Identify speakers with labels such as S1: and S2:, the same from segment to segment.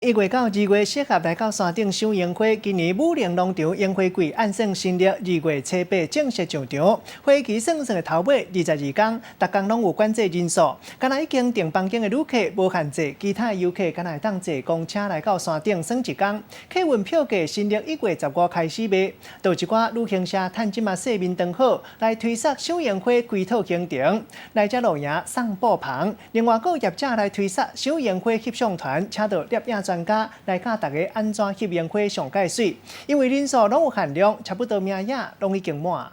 S1: 1月到2月适合来到山顶赏樱花。今年武陵农场樱花季按算新历2月初8正式上场，花期算的头尾22天，逐天拢有管制人数。敢若已经订房间的旅客无限制，其他游客敢若会当坐公车来到山顶耍一天。客运票价新历1月15开始卖，有一寡旅行社趁即马细面长好来推出赏樱花规套行程，来遮露营送布棚。另外，有业者来推出赏樱花翕相团，请到摄影专家来教大家安怎翕樱花上介水，因为人数拢有限量，差不多名额拢已经满。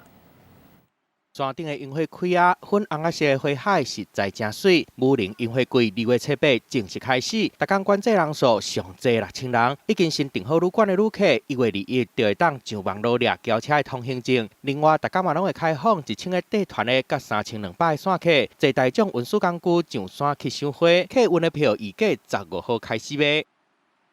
S2: 山顶的樱花开啊，粉红色的花海实在真水。武陵樱花季2月初8正式开始，逐天观祭人数上济6000人。已经先订好旅馆的旅客，1月2日就会当上网络掠轿车的通行证。另外，逐天嘛拢会开放1000个带团的，甲3200的散客，坐大众运输工具上山去赏花。客运的票预计15号开始卖。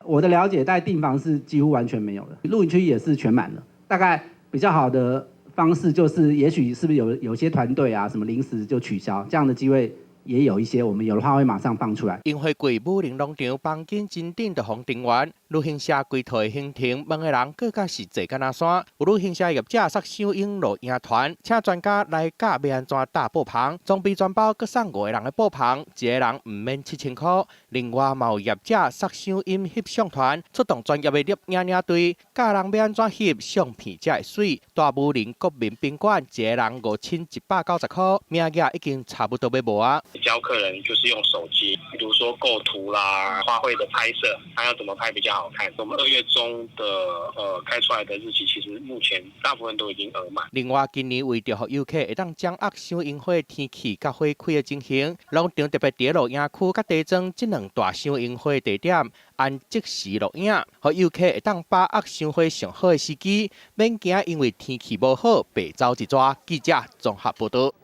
S3: 我的了解，在订房是几乎完全没有了，露营区也是全满了。大概比较好的方式就是，也许是不是有些团队啊，什么临时就取消，这样的机会也有一些，我们有的话会马上放出来。
S2: 樱花季武陵农场房间真顶的红订完，旅行社规套的行程，问的人更加是坐干那山。有旅行社业者送赏樱露营团，请专家来教要安怎搭布棚，装备全包，各送5个人的布棚，一个人唔免7000块。另外，嘛有业者送赏樱翕相团，出动专业的摄影领队，教人要安怎翕相片才会水。大武陵国民宾馆，一个人5190块，名额已经差不多要无啊。
S4: 教客人就是用手机，比如说构图啦、花卉的拍摄，还要怎么拍比较好看。我们2月中的开出来的日期，其实目前大部分都已经额满。
S2: 另外，今年为着予游客会当掌握赏樱花天气甲花开的情形，农场特别伫露营区甲地庄这2大赏樱花地点按即时录影，予游客会当把握赏花上好的时机，免惊因为天气无好白走一抓。记者综合报道。